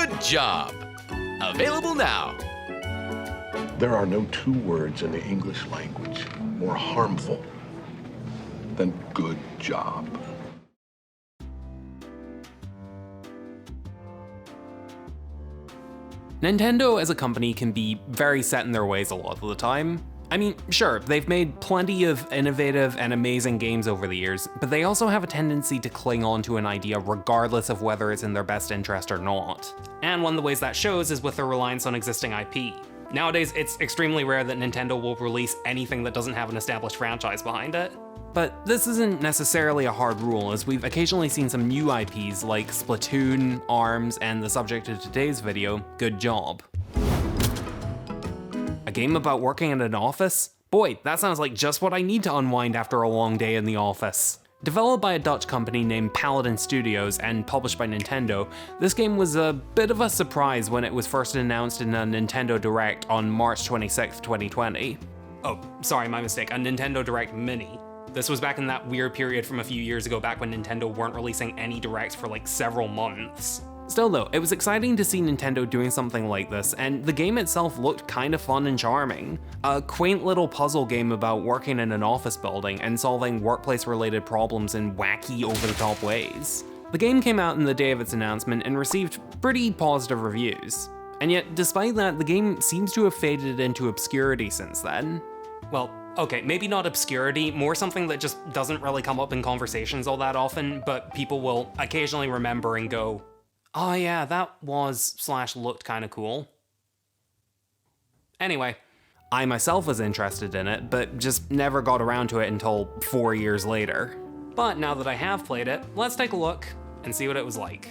Good job. Available now. There are no two words in the English language more harmful than good job. Nintendo as a company can be very set in their ways a lot of the time. I mean, sure, they've made plenty of innovative and amazing games over the years, but they also have a tendency to cling on to an idea regardless of whether it's in their best interest or not. And one of the ways that shows is with their reliance on existing IP. Nowadays, it's extremely rare that Nintendo will release anything that doesn't have an established franchise behind it. But this isn't necessarily a hard rule, as we've occasionally seen some new IPs like Splatoon, ARMS, and the subject of today's video, Good Job. A game about working in an office? Boy, that sounds like just what I need to unwind after a long day in the office. Developed by a Dutch company named Paladin Studios and published by Nintendo, this game was a bit of a surprise when it was first announced in a Nintendo Direct on March 26, 2020. Oh, sorry, my mistake, a Nintendo Direct Mini. This was back in that weird period from a few years ago back when Nintendo weren't releasing any Directs for like several months. Still though, it was exciting to see Nintendo doing something like this, and the game itself looked kind of fun and charming. A quaint little puzzle game about working in an office building and solving workplace-related problems in wacky, over-the-top ways. The game came out in the day of its announcement and received pretty positive reviews. And yet, despite that, the game seems to have faded into obscurity since then. Well, okay, maybe not obscurity, more something that just doesn't really come up in conversations all that often, but people will occasionally remember and go, oh yeah, that was/looked kinda cool. Anyway, I myself was interested in it, but just never got around to it until 4 years later. But now that I have played it, let's take a look and see what it was like.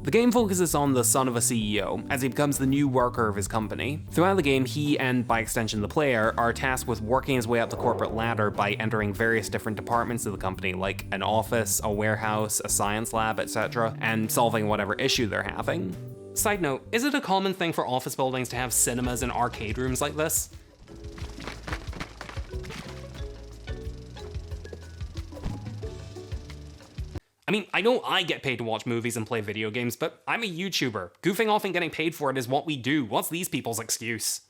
The game focuses on the son of a CEO, as he becomes the new worker of his company. Throughout the game, he, and by extension the player, are tasked with working his way up the corporate ladder by entering various different departments of the company, like an office, a warehouse, a science lab, etc., and solving whatever issue they're having. Side note, is it a common thing for office buildings to have cinemas and arcade rooms like this? I mean, I know I get paid to watch movies and play video games, but I'm a YouTuber. Goofing off and getting paid for it is what we do. What's these people's excuse?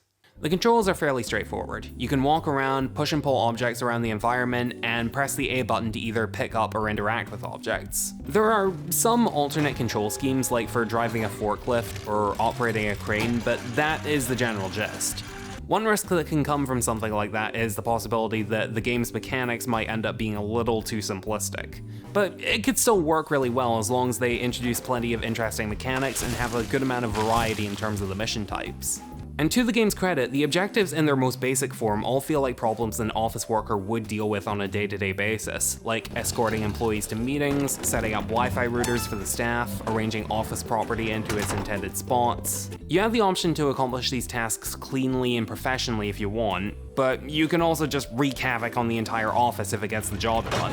The controls are fairly straightforward. You can walk around, push and pull objects around the environment, and press the A button to either pick up or interact with objects. There are some alternate control schemes, like for driving a forklift or operating a crane, but that is the general gist. One risk that can come from something like that is the possibility that the game's mechanics might end up being a little too simplistic. But it could still work really well as long as they introduce plenty of interesting mechanics and have a good amount of variety in terms of the mission types. And to the game's credit, the objectives in their most basic form all feel like problems an office worker would deal with on a day-to-day basis, like escorting employees to meetings, setting up Wi-Fi routers for the staff, arranging office property into its intended spots. You have the option to accomplish these tasks cleanly and professionally if you want, but you can also just wreak havoc on the entire office if it gets the job done.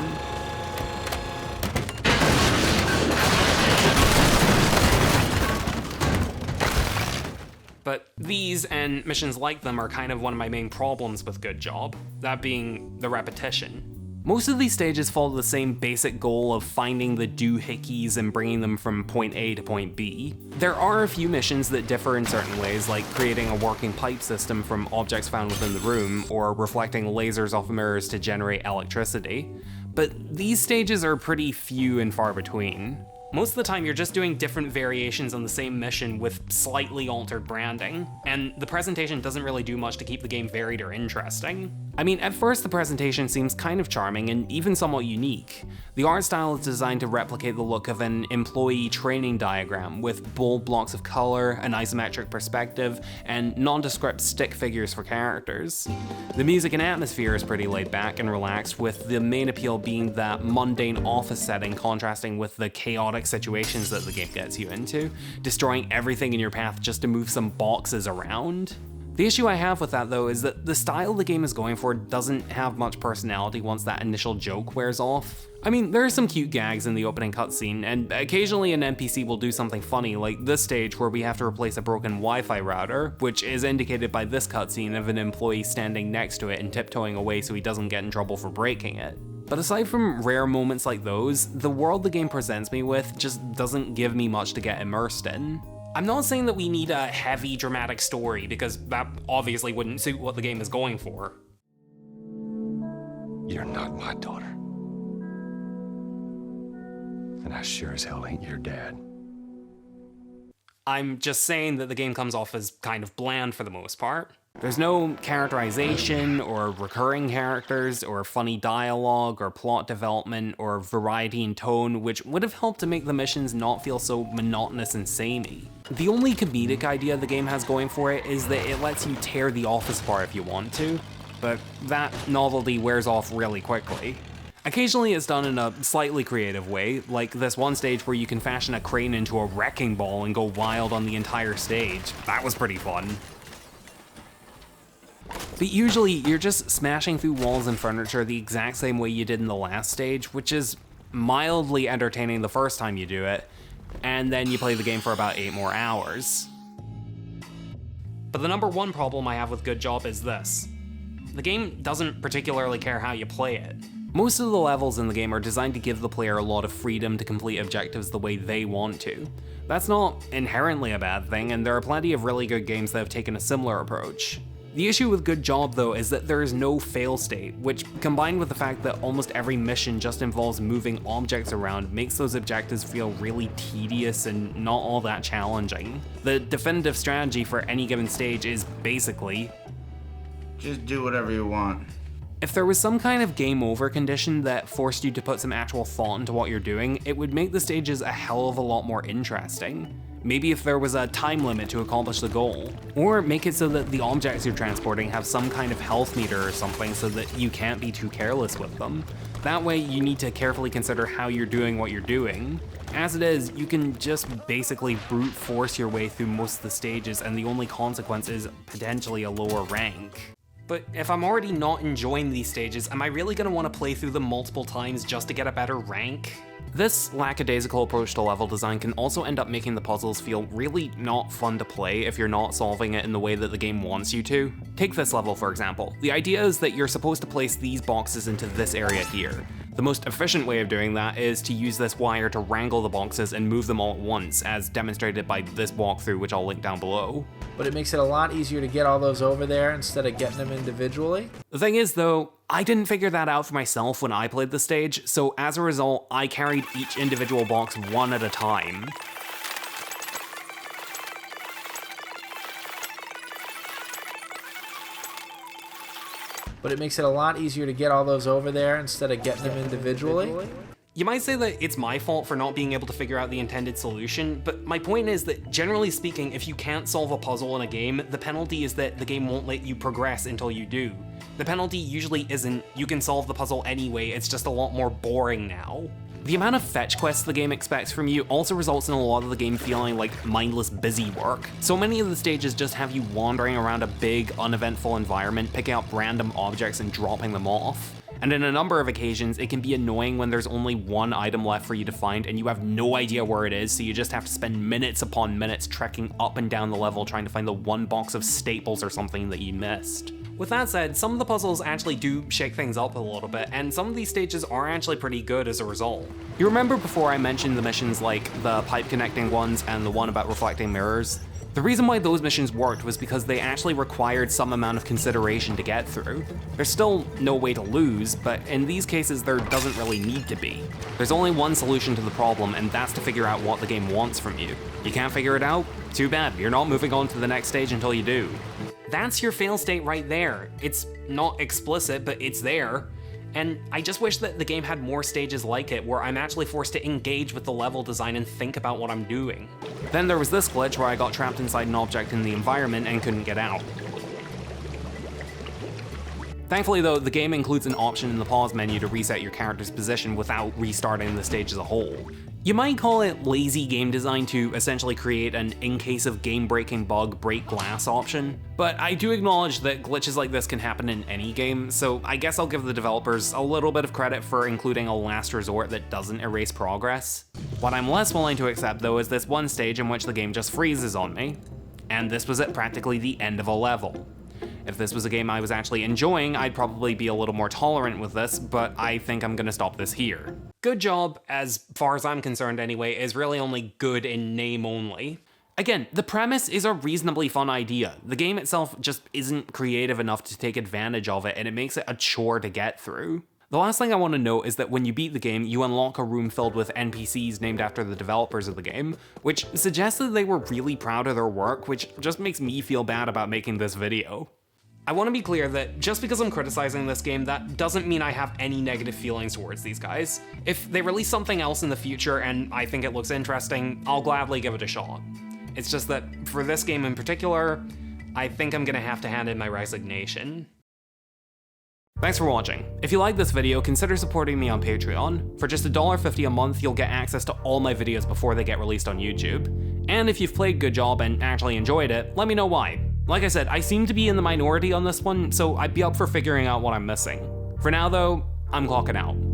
But these, and missions like them, are kind of one of my main problems with Good Job, that being the repetition. Most of these stages follow the same basic goal of finding the doohickeys and bringing them from point A to point B. There are a few missions that differ in certain ways, like creating a working pipe system from objects found within the room, or reflecting lasers off mirrors to generate electricity. But these stages are pretty few and far between. Most of the time you're just doing different variations on the same mission with slightly altered branding, and the presentation doesn't really do much to keep the game varied or interesting. I mean, at first the presentation seems kind of charming and even somewhat unique. The art style is designed to replicate the look of an employee training diagram with bold blocks of color, an isometric perspective, and nondescript stick figures for characters. The music and atmosphere is pretty laid back and relaxed, with the main appeal being that mundane office setting contrasting with the chaotic situations that the game gets you into, destroying everything in your path just to move some boxes around. The issue I have with that though is that the style the game is going for doesn't have much personality once that initial joke wears off. I mean, there are some cute gags in the opening cutscene, and occasionally an NPC will do something funny, like this stage where we have to replace a broken Wi-Fi router, which is indicated by this cutscene of an employee standing next to it and tiptoeing away so he doesn't get in trouble for breaking it. But aside from rare moments like those, the world the game presents me with just doesn't give me much to get immersed in. I'm not saying that we need a heavy dramatic story, because that obviously wouldn't suit what the game is going for. You're not my daughter. And I sure as hell ain't your dad. I'm just saying that the game comes off as kind of bland for the most part. There's no characterization, or recurring characters, or funny dialogue, or plot development, or variety in tone, which would have helped to make the missions not feel so monotonous and samey. The only comedic idea the game has going for it is that it lets you tear the office apart if you want to, but that novelty wears off really quickly. Occasionally it's done in a slightly creative way, like this one stage where you can fashion a crane into a wrecking ball and go wild on the entire stage. That was pretty fun. But usually you're just smashing through walls and furniture the exact same way you did in the last stage, which is mildly entertaining the first time you do it, and then you play the game for about 8 more hours. But the number one problem I have with Good Job is this. The game doesn't particularly care how you play it. Most of the levels in the game are designed to give the player a lot of freedom to complete objectives the way they want to. That's not inherently a bad thing, and there are plenty of really good games that have taken a similar approach. The issue with Good Job, though, is that there is no fail state, which, combined with the fact that almost every mission just involves moving objects around, makes those objectives feel really tedious and not all that challenging. The definitive strategy for any given stage is basically, just do whatever you want. if there was some kind of game over condition that forced you to put some actual thought into what you're doing, it would make the stages a hell of a lot more interesting. Maybe if there was a time limit to accomplish the goal. Or make it so that the objects you're transporting have some kind of health meter or something so that you can't be too careless with them. That way you need to carefully consider how you're doing what you're doing. As it is, you can just basically brute force your way through most of the stages, and the only consequence is potentially a lower rank. But if I'm already not enjoying these stages, am I really going to want to play through them multiple times just to get a better rank? This lackadaisical approach to level design can also end up making the puzzles feel really not fun to play if you're not solving it in the way that the game wants you to. Take this level, for example. The idea is that you're supposed to place these boxes into this area here. The most efficient way of doing that is to use this wire to wrangle the boxes and move them all at once, as demonstrated by this walkthrough, which I'll link down below. But it makes it a lot easier to get all those over there instead of getting them individually. The thing is, though, I didn't figure that out for myself when I played the stage, so as a result, I carried each individual box one at a time. But it makes it a lot easier to get all those over there instead of getting them individually. You might say that it's my fault for not being able to figure out the intended solution, but my point is that generally speaking, if you can't solve a puzzle in a game, the penalty is that the game won't let you progress until you do. The penalty usually isn't, you can solve the puzzle anyway, it's just a lot more boring now. The amount of fetch quests the game expects from you also results in a lot of the game feeling like mindless busy work. So many of the stages just have you wandering around a big, uneventful environment, picking up random objects and dropping them off. And in a number of occasions, it can be annoying when there's only one item left for you to find and you have no idea where it is, so you just have to spend minutes upon minutes trekking up and down the level trying to find the one box of staples or something that you missed. With that said, some of the puzzles actually do shake things up a little bit, and some of these stages are actually pretty good as a result. You remember before I mentioned the missions like the pipe connecting ones and the one about reflecting mirrors? The reason why those missions worked was because they actually required some amount of consideration to get through. There's still no way to lose, but in these cases there doesn't really need to be. There's only one solution to the problem, and that's to figure out what the game wants from you. You can't figure it out? Too bad, you're not moving on to the next stage until you do. That's your fail state right there. It's not explicit, but it's there. And I just wish that the game had more stages like it, where I'm actually forced to engage with the level design and think about what I'm doing. Then there was this glitch where I got trapped inside an object in the environment and couldn't get out. Thankfully though, the game includes an option in the pause menu to reset your character's position without restarting the stage as a whole. You might call it lazy game design to essentially create an in case of game-breaking bug break glass option, but I do acknowledge that glitches like this can happen in any game, so I guess I'll give the developers a little bit of credit for including a last resort that doesn't erase progress. What I'm less willing to accept though is this one stage in which the game just freezes on me, and this was at practically the end of a level. If this was a game I was actually enjoying, I'd probably be a little more tolerant with this, but I think I'm gonna stop this here. Good Job, as far as I'm concerned anyway, is really only good in name only. Again, the premise is a reasonably fun idea. The game itself just isn't creative enough to take advantage of it, and it makes it a chore to get through. The last thing I want to note is that when you beat the game, you unlock a room filled with NPCs named after the developers of the game, which suggests that they were really proud of their work, which just makes me feel bad about making this video. I want to be clear that just because I'm criticizing this game, that doesn't mean I have any negative feelings towards these guys. If they release something else in the future and I think it looks interesting, I'll gladly give it a shot. It's just that for this game in particular, I think I'm gonna have to hand in my resignation. Thanks for watching. If you like this video, consider supporting me on Patreon. For just $1.50 a month, you'll get access to all my videos before they get released on YouTube. And if you've played Good Job and actually enjoyed it, let me know why. Like I said, I seem to be in the minority on this one, so I'd be up for figuring out what I'm missing. For now though, I'm clocking out.